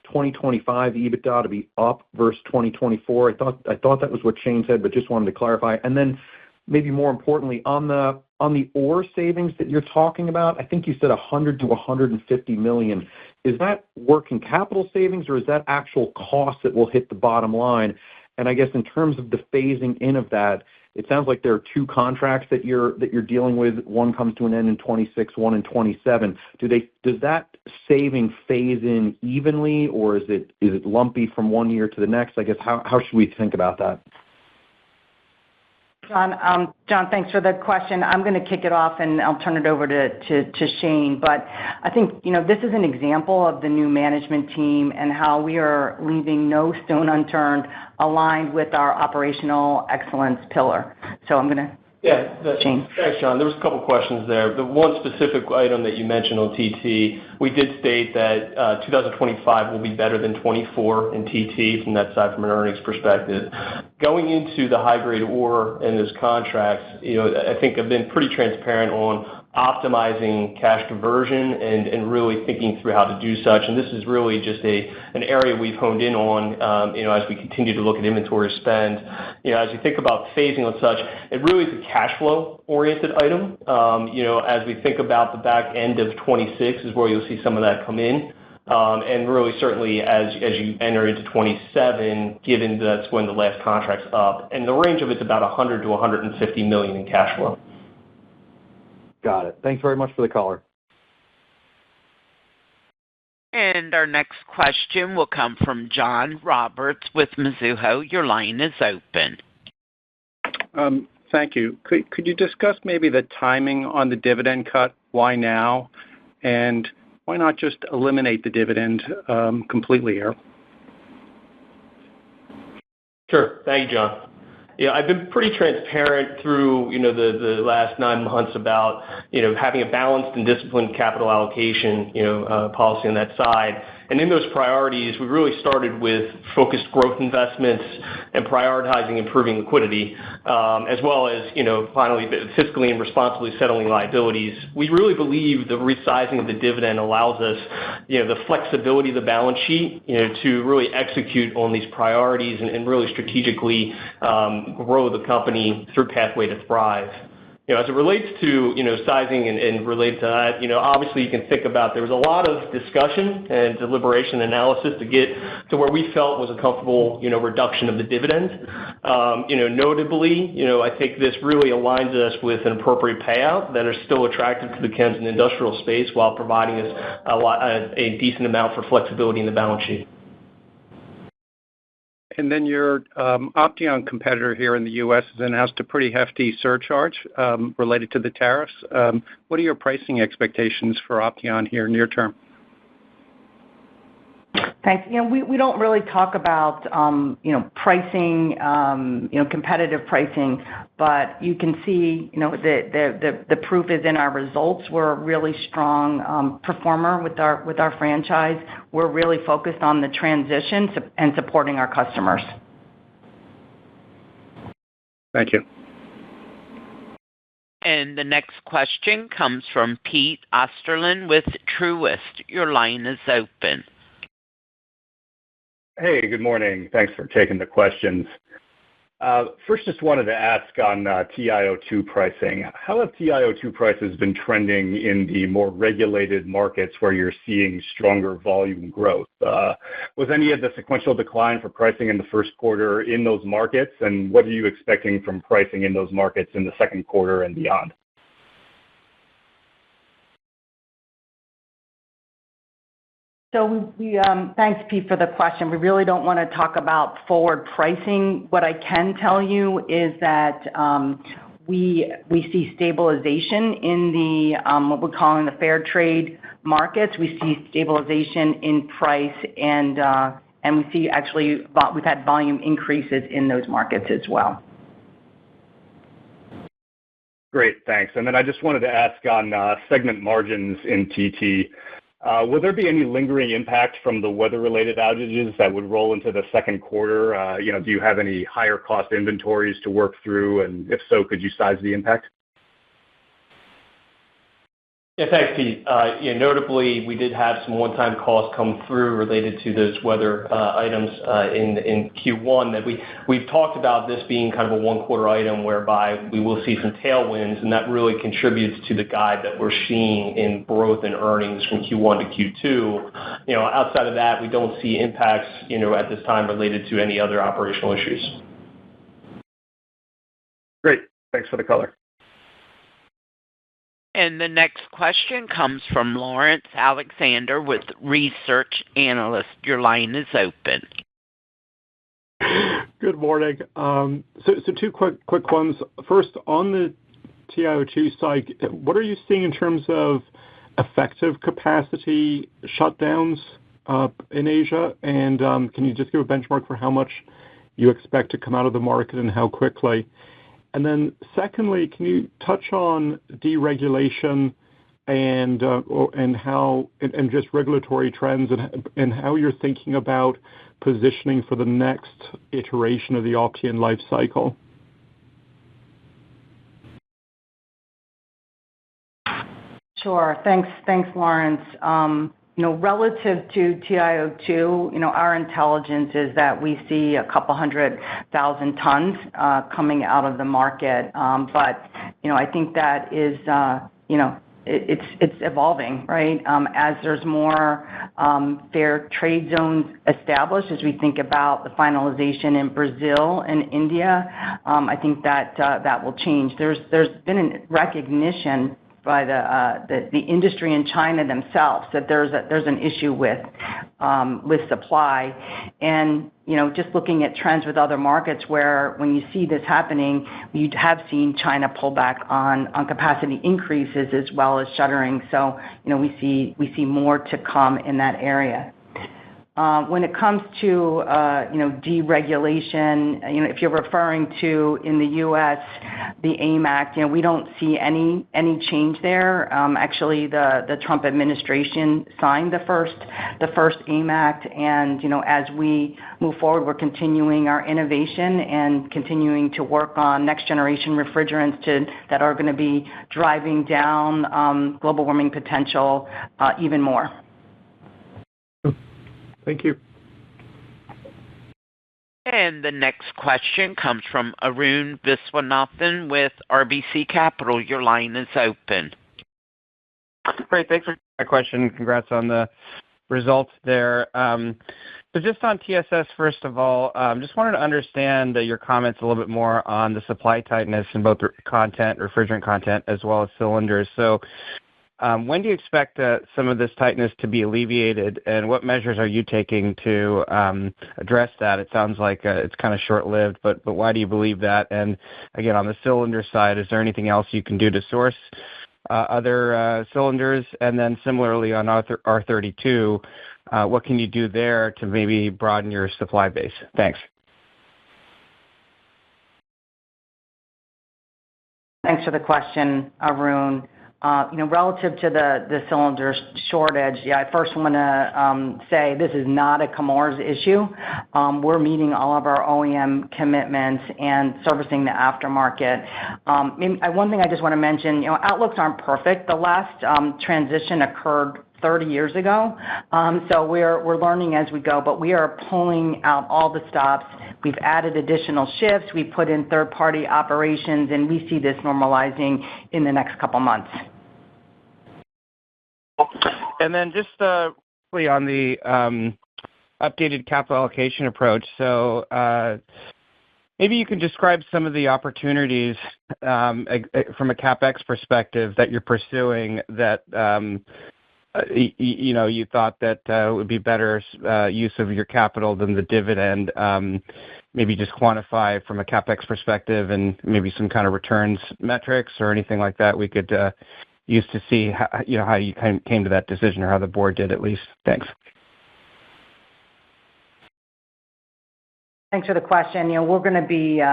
2025 EBITDA to be up versus 2024? I thought that was what Shane said, but just wanted to clarify. And then maybe more importantly, on the ore savings that you're talking about, I think you said $100 to $150 million. Is that working capital savings, or is that actual cost that will hit the bottom line? And I guess in terms of the phasing in of that, it sounds like there are 2 contracts that you're dealing with. One comes to an end in 26, one in 27. Does that saving phase in evenly, or is it lumpy from one year to the next? I guess how should we think about that? John, thanks for the question. I'm going to kick it off, and I'll turn it over to Shane. But I think, this is an example of the new management team and how we are leaving no stone unturned, aligned with our operational excellence pillar. So I'm going to Shane. Thanks, John. There was a couple questions there. The one specific item that you mentioned on TT, we did state that 2025 will be better than 24 in TT from that side, from an earnings perspective. Going into the high-grade ore in those contracts, I think I've been pretty transparent on optimizing cash conversion and really thinking through how to do such. And this is really just an area we've honed in on, as we continue to look at inventory spend. As you think about phasing on such, it really is a cash flow oriented item. As we think about the back end of 26 is where you'll see some of that come in. And really certainly as you enter into 27, given that's when the last contract's up. And the range of it's about $100 to $150 million in cash flow. Got it. Thanks very much for the caller. And our next question will come from John Roberts with Mizuho. Your line is open. Thank you. Could you discuss maybe the timing on the dividend cut? Why now? And why not just eliminate the dividend completely here? Sure. Thank you, John. I've been pretty transparent through, the last 9 months about, having a balanced and disciplined capital allocation, policy on that side. And in those priorities, we really started with focused growth investments and prioritizing improving liquidity, as well as, finally, fiscally and responsibly settling liabilities. We really believe the resizing of the dividend allows us, the flexibility of the balance sheet, to really execute on these priorities and really strategically grow the company through Pathway to Thrive. As it relates to, sizing and related to that, obviously you can think about there was a lot of discussion and deliberation analysis to get to where we felt was a comfortable, reduction of the dividend. Notably, I think this really aligns us with an appropriate payout that are still attractive to the chems and industrial space while providing us a decent amount for flexibility in the balance sheet. And then your Opteon competitor here in the U.S. has announced a pretty hefty surcharge related to the tariffs. What are your pricing expectations for Opteon here near term? Thanks. We don't really talk about, pricing, competitive pricing, but you can see, the proof is in our results. We're a really strong performer with our franchise. We're really focused on the transition and supporting our customers. Thank you. And the next question comes from Pete Osterland with Truist. Your line is open. Hey, good morning. Thanks for taking the questions. First, just wanted to ask on TiO2 pricing. How have TiO2 prices been trending in the more regulated markets where you're seeing stronger volume growth? Was any of the sequential decline for pricing in the first quarter in those markets? And what are you expecting from pricing in those markets in the second quarter and beyond? So thanks, Pete, for the question. We really don't want to talk about forward pricing. What I can tell you is that we see stabilization in the what we're calling the fair trade markets. We see stabilization in price, and we see actually we've had volume increases in those markets as well. Great, thanks. And then I just wanted to ask on segment margins in TT. Will there be any lingering impact from the weather-related outages that would roll into the second quarter? Do you have any higher cost inventories to work through? And if so, could you size the impact? Yeah, thanks, Pete. Notably, we did have some one-time costs come through related to those weather items in Q1 that we've talked about this being kind of a one-quarter item whereby we will see some tailwinds, and that really contributes to the guide that we're seeing in growth and earnings from Q1 to Q2. Outside of that, we don't see impacts, at this time related to any other operational issues. Great. Thanks for the color. And the next question comes from Lawrence Alexander with Research Analyst. Your line is open. Good morning. So two quick ones. First, on the TiO2 side, what are you seeing in terms of effective capacity shutdowns in Asia? And can you just give a benchmark for how much you expect to come out of the market and how quickly? And then secondly, can you touch on deregulation and just regulatory trends and how you're thinking about positioning for the next iteration of the Opteon life cycle? Sure. Thanks, Lawrence. Relative to TiO2, our intelligence is that we see a couple 100,000 tons coming out of the market. But, I think that is, it's evolving, right? As there's more fair trade zones established, as we think about the finalization in Brazil and India, I think that will change. There's been a recognition by the industry in China themselves that there's an issue with supply, and just looking at trends with other markets where when you see this happening, you have seen China pull back on capacity increases as well as shuttering. So we see more to come in that area. When it comes to deregulation, if you're referring to in the U.S. the AIM Act, we don't see any change there. Actually, the Trump administration signed the first AIM Act, and as we move forward, we're continuing our innovation and continuing to work on next generation refrigerants that are going to be driving down global warming potential even more. Thank you. And the next question comes from Arun Viswanathan with RBC Capital. Your line is open. Great. Thanks for that question. Congrats on the results there. So just on TSS, first of all, just wanted to understand your comments a little bit more on the supply tightness in both content, refrigerant content, as well as cylinders. So When do you expect some of this tightness to be alleviated, and what measures are you taking to address that? It sounds like it's kind of short-lived, but why do you believe that? And again, on the cylinder side, is there anything else you can do to source other cylinders? And then similarly on R32, what can you do there to maybe broaden your supply base? Thanks. Thanks for the question, Arun. Relative to the cylinder shortage, I first want to say this is not a Chemours issue. We're meeting all of our OEM commitments and servicing the aftermarket. One thing I just want to mention, outlooks aren't perfect. The last transition occurred 30 years ago, so we're learning as we go, but we are pulling out all the stops. We've added additional shifts. We put in third-party operations, and we see this normalizing in the next couple months. And then just quickly on the updated capital allocation approach. So maybe you can describe some of the opportunities from a CapEx perspective that you're pursuing that you thought that would be better use of your capital than the dividend. Maybe just quantify from a CapEx perspective and maybe some kind of returns metrics or anything like that we could use to see how you came to that decision, or how the board did at least. Thanks. Thanks for the question. We're going to be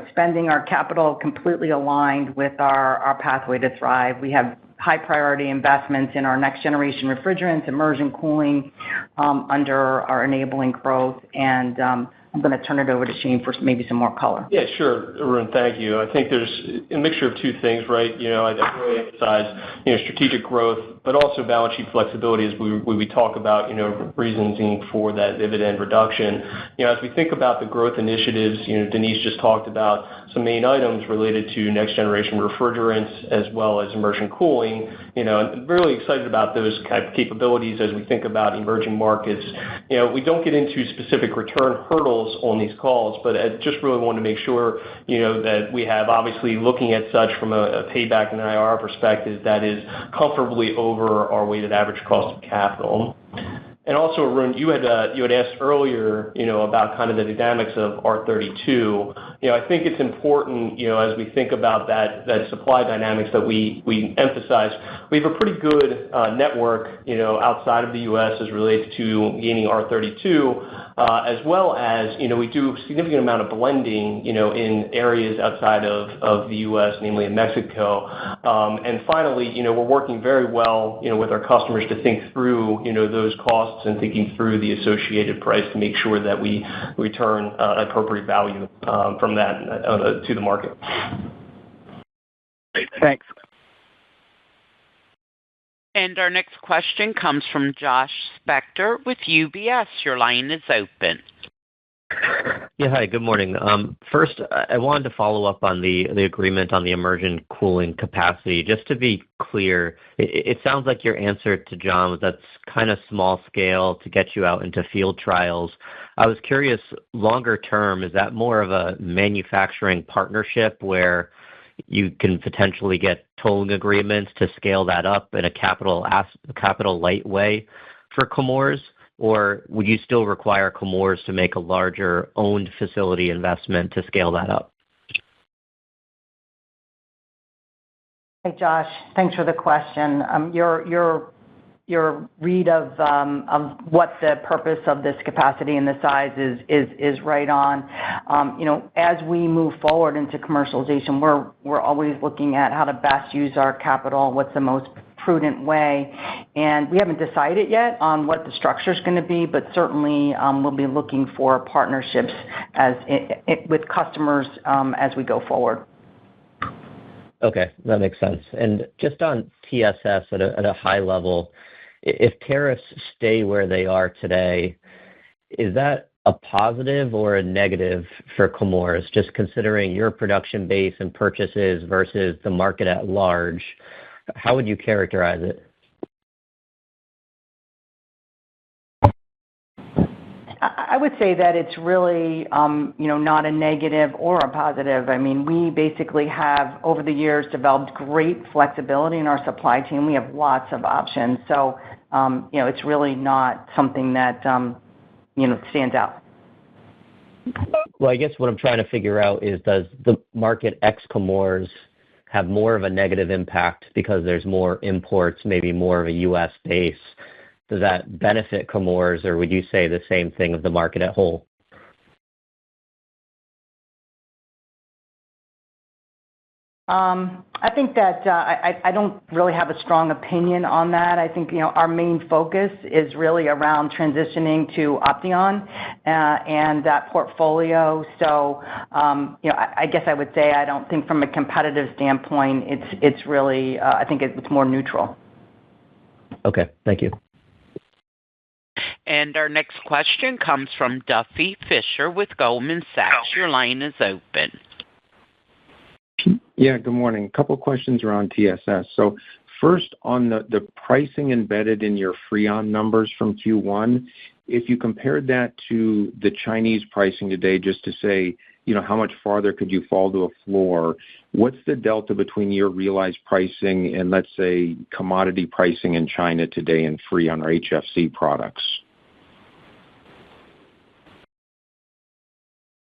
spending our capital completely aligned with our pathway to thrive. We have high priority investments in our next generation refrigerants, immersion cooling under our enabling growth, and I'm going to turn it over to Shane for maybe some more color. Yeah, sure, Arun, thank you. I think there's a mixture of two things, right? I really emphasize, strategic growth, but also balance sheet flexibility as we talk about, reasoning for that dividend reduction. As we think about the growth initiatives, Denise just talked about some main items related to next generation refrigerants as well as immersion cooling. I'm really excited about those kind of capabilities as we think about emerging markets. We don't get into specific return hurdles on these calls, but I just really want to make sure, that we have obviously looking at such from a payback and an IRR perspective that is comfortably over our weighted average cost of capital. And also, Arun, you had asked earlier, about kind of the dynamics of R32. I think it's important, as we think about that supply dynamics that we emphasize, we have a pretty good network, outside of the U.S. as relates to gaining R32, as well as, we do a significant amount of blending, in areas outside of the U.S., namely in Mexico. And finally, we're working very well, with our customers to think through, those costs and thinking through the associated price to make sure that we return appropriate value from that to the market. Thanks. And our next question comes from Josh Spector with UBS. Your line is open. Yeah, hi, good morning. First, I wanted to follow up on the agreement on the immersion cooling capacity. Just to be clear, it sounds like your answer to John was that's kind of small scale to get you out into field trials. I was curious, longer term, is that more of a manufacturing partnership where you can potentially get tolling agreements to scale that up in a capital light way for Chemours? Or would you still require Chemours to make a larger owned facility investment to scale that up? Hey, Josh, thanks for the question. Your read of what the purpose of this capacity and the size is right on. As we move forward into commercialization, we're always looking at how to best use our capital, what's the most prudent way, and we haven't decided yet on what the structure is going to be, but certainly we'll be looking for partnerships with customers as we go forward. Okay, that makes sense. And just on TSS at a high level, if tariffs stay where they are today, is that a positive or a negative for Chemours, just considering your production base and purchases versus the market at large? How would you characterize it? I would say that it's really, not a negative or a positive. I mean, we basically have, over the years, developed great flexibility in our supply chain. We have lots of options. So, it's really not something that, stands out. Well, I guess what I'm trying to figure out is, does the market ex Chemours have more of a negative impact because there's more imports, maybe more of a U.S. base? Does that benefit Chemours, or would you say the same thing of the market at whole? I think that I don't really have a strong opinion on that. I think, our main focus is really around transitioning to Opteon and that portfolio. So, I guess I would say I don't think from a competitive standpoint, it's really, I think it's more neutral. Okay, thank you. And our next question comes from Duffy Fisher with Goldman Sachs. Your line is open. Yeah, good morning. A couple of questions around TSS. So first, on the pricing embedded in your Freon numbers from Q1, if you compared that to the Chinese pricing today, just to say, how much farther could you fall to a floor, what's the delta between your realized pricing and, let's say, commodity pricing in China today in Freon or HFC products?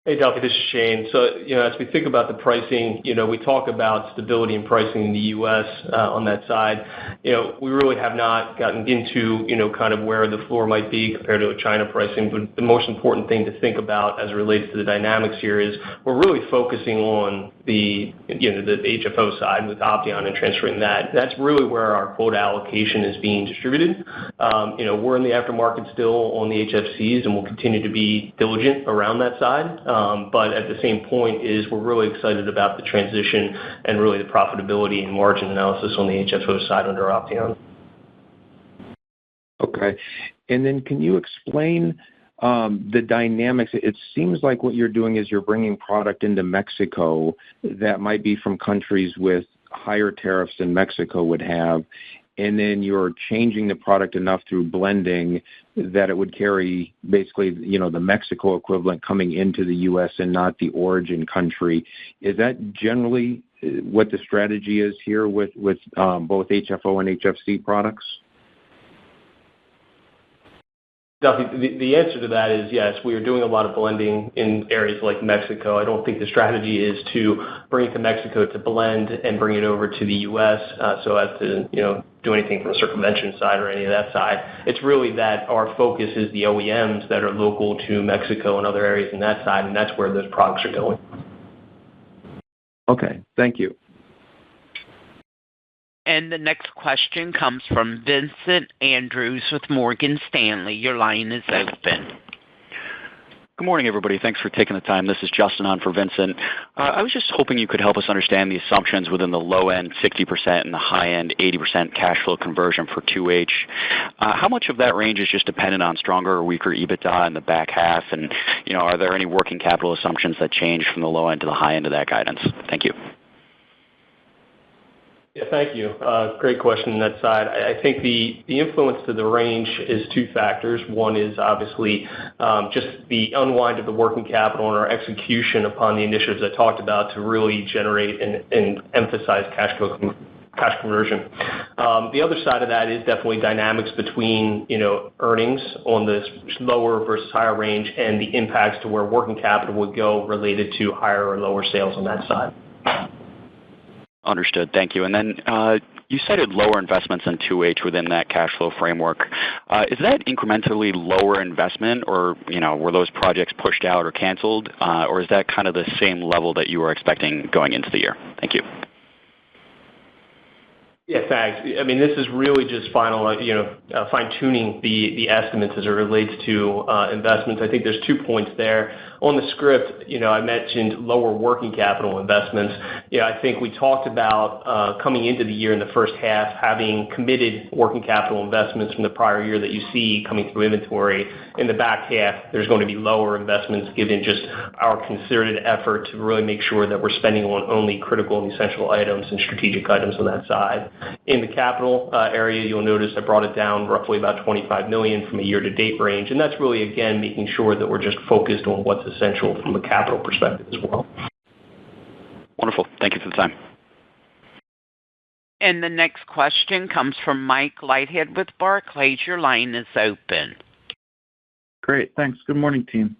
Hey, Duffy, this is Shane. So, as we think about the pricing, we talk about stability in pricing in the U.S. On that side. We really have not gotten into, kind of where the floor might be compared to a China pricing. But the most important thing to think about as it relates to the dynamics here is we're really focusing on the HFO side with Opteon and transferring that. That's really where our quota allocation is being distributed. We're in the aftermarket still on the HFCs, and we'll continue to be diligent around that side. But at the same point is we're really excited about the transition and really the profitability and margin analysis on the HFO side under Opteon. Okay. And then can you explain the dynamics? It seems like what you're doing is you're bringing product into Mexico that might be from countries with higher tariffs than Mexico would have, and then you're changing the product enough through blending that it would carry basically, the Mexico equivalent coming into the U.S. and not the origin country. Is that generally what the strategy is here with both HFO and HFC products? Duffy, the answer to that is yes. We are doing a lot of blending in areas like Mexico. I don't think the strategy is to bring it to Mexico to blend and bring it over to the U.S. So as to do anything from the circumvention side or any of that side. It's really that our focus is the OEMs that are local to Mexico and other areas in that side, and that's where those products are going. Okay, thank you. And the next question comes from Vincent Andrews with Morgan Stanley. Your line is open. Good morning, everybody. Thanks for taking the time. This is Justin on for Vincent. I was just hoping you could help us understand the assumptions within the low end 60% and the high end 80% cash flow conversion for 2H. How much of that range is just dependent on stronger or weaker EBITDA in the back half? And, are there any working capital assumptions that change from the low end to the high end of that guidance? Thank you. Yeah, thank you. Great question on that side. I think the influence to the range is two factors. One is obviously just the unwind of the working capital and our execution upon the initiatives I talked about to really generate and emphasize cash conversion. The other side of that is definitely dynamics between earnings on this lower versus higher range and the impacts to where working capital would go related to higher or lower sales on that side. Understood. Thank you. And then you cited lower investments in 2H within that cash flow framework. Is that incrementally lower investment, or were those projects pushed out or canceled, or is that kind of the same level that you were expecting going into the year? Thank you. Yeah, thanks. I mean, this is really just fine-tuning the estimates as it relates to investments. I think there's 2 points there. On the script, I mentioned lower working capital investments. I think we talked about coming into the year in the first half, having committed working capital investments from the prior year that you see coming through inventory. In the back half, there's going to be lower investments given just our concerted effort to really make sure that we're spending on only critical and essential items and strategic items on that side. In the capital area, you'll notice I brought it down roughly about $25 million from a year-to-date range, and that's really, again, making sure that we're just focused on what's essential from a capital perspective as well. Wonderful. Thank you for the time. And the next question comes from Mike Leithead with Barclays. Your line is open. Great. Thanks. Good morning, team.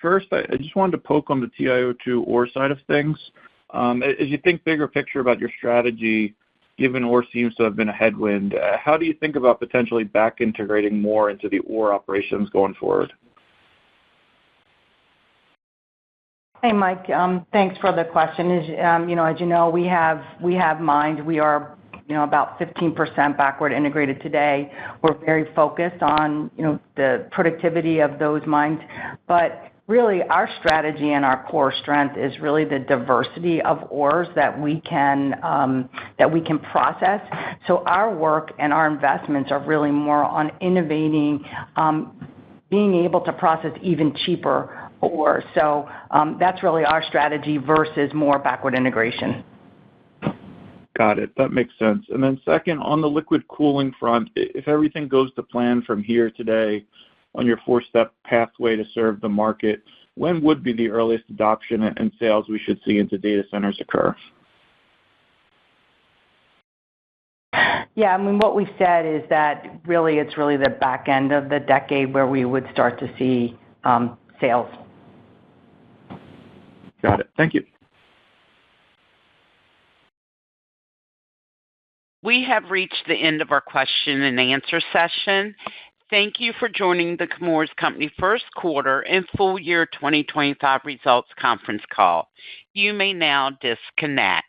First, I just wanted to poke on the TiO2 ore side of things. As you think bigger picture about your strategy, given ore seems to have been a headwind, how do you think about potentially back integrating more into the ore operations going forward? Hey, Mike. Thanks for the question. As you know, we have mines. We are about 15% backward integrated today. We're very focused on the productivity of those mines. But really, our strategy and our core strength is really the diversity of ores that we can process. So our work and our investments are really more on innovating, being able to process even cheaper ores. So that's really our strategy versus more backward integration. Got it. That makes sense. And then second, on the liquid cooling front, if everything goes to plan from here today on your 4-step pathway to serve the market, when would be the earliest adoption and sales we should see into data centers occur? Yeah, I mean, what we've said is that it's really the back end of the decade where we would start to see sales. Got it. Thank you. We have reached the end of our question and answer session. Thank you for joining the Chemours Company first quarter and full year 2025 results conference call. You may now disconnect.